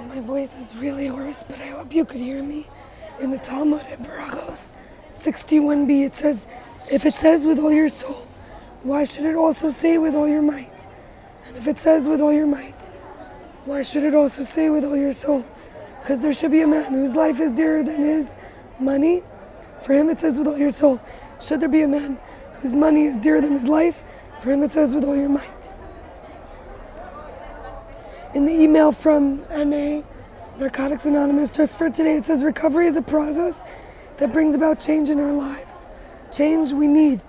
My voice is really hoarse, but I hope you could hear me. In the Talmud at Barachos 61b, it says, if it says with all your soul, why should it also say with all your might? And if it says with all your might, why should it also say with all your soul? Because there should be a man whose life is dearer than his money. For him it says with all your soul. Should there be a man whose money is dearer than his life? For him it says with all your might. In the email from NA, Narcotics Anonymous, just for today, it says recovery is a process that brings about change in our lives. Change we need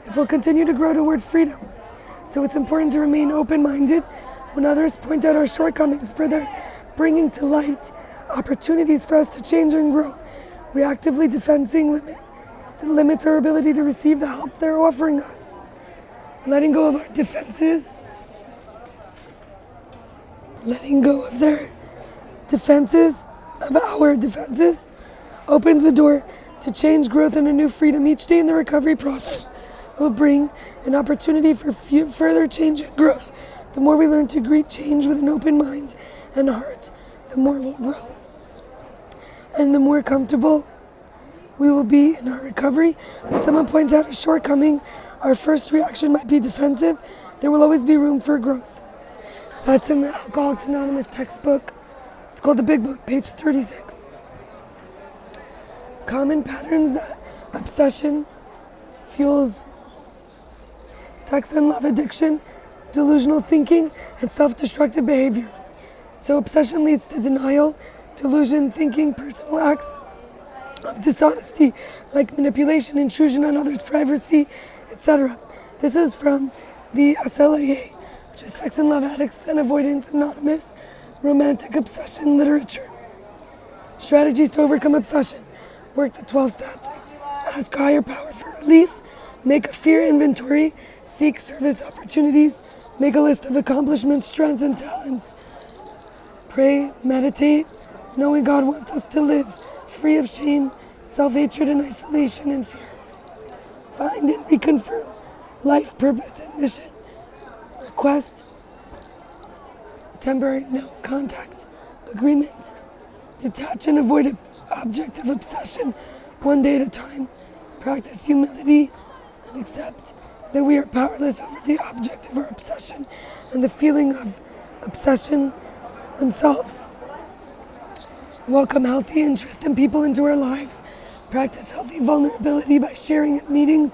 if we'll continue to grow toward freedom. So it's important to remain open-minded when others point out our shortcomings, for their bringing to light opportunities for us to change and grow. Reactively defending limits our ability to receive the help they're offering us. Letting go of our defenses, our defenses, opens the door to change, growth, and a new freedom. Each day in the recovery process will bring an opportunity for further change and growth. The more we learn to greet change with an open mind and heart, the more we'll grow. And the more comfortable we will be in our recovery. When someone points out a shortcoming, our first reaction might be defensive. There will always be room for growth. That's in the Alcoholics Anonymous textbook. It's called The Big Book, page 36. Common patterns that obsession fuels: sex and love addiction, delusional thinking, and self-destructive behavior. So obsession leads to denial, delusion, thinking, personal acts of dishonesty, like manipulation, intrusion on others' privacy, etc. This is from the SLAA, which is Sex and Love Addicts and Avoidance Anonymous, romantic obsession literature. Strategies to overcome obsession. Work the 12 steps. Ask a higher power for relief. Make a fear inventory. Seek service opportunities. Make a list of accomplishments, strengths, and talents. Pray, meditate, knowing God wants us to live free of shame, self-hatred, and isolation and fear. Find and reconfirm life, purpose, and mission. Request temporary no contact agreement. Detach and avoid an object of obsession one day at a time. Practice humility and accept that we are powerless over the object of our obsession and the feeling of obsession themselves. Welcome healthy interest in people into our lives. Practice healthy vulnerability by sharing at meetings,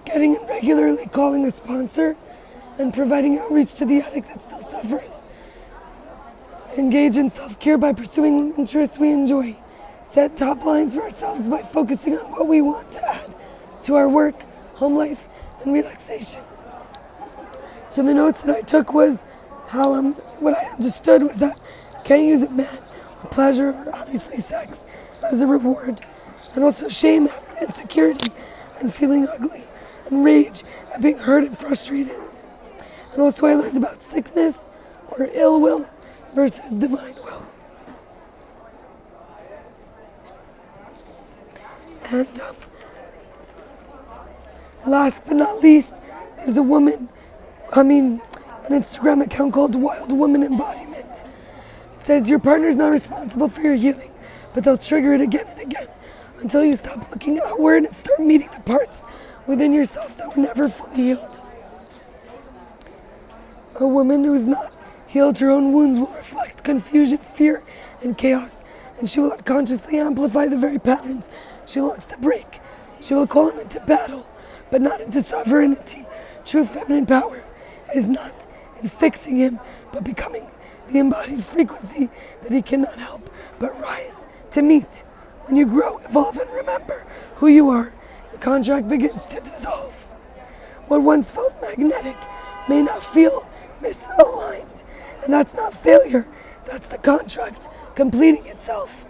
getting and regularly calling a sponsor, and providing outreach to the addict that still suffers. Engage in self-care by pursuing interests we enjoy. Set top lines for ourselves by focusing on what we want to add to our work, home life, and relaxation. So the notes that I took was what I understood was that you can't use a man or pleasure or obviously sex as a reward, and also shame at insecurity and feeling ugly, and rage at being hurt and frustrated. And also I learned about sickness or ill will versus divine will. And last but not least, there's an Instagram account called Wild Woman Embodiment. It says your partner is not responsible for your healing, but they'll trigger it again and again until you stop looking outward and start meeting the parts within yourself that were never fully healed. A woman who has not healed her own wounds will reflect confusion, fear, and chaos, and she will unconsciously amplify the very patterns she wants to break. She will call him into battle, but not into sovereignty. True feminine power is not in fixing him, but becoming the embodied frequency that he cannot help but rise to meet. When you grow, evolve, and remember who you are, the contract begins to dissolve. What once felt magnetic may now feel misaligned, and that's not failure, that's the contract completing itself.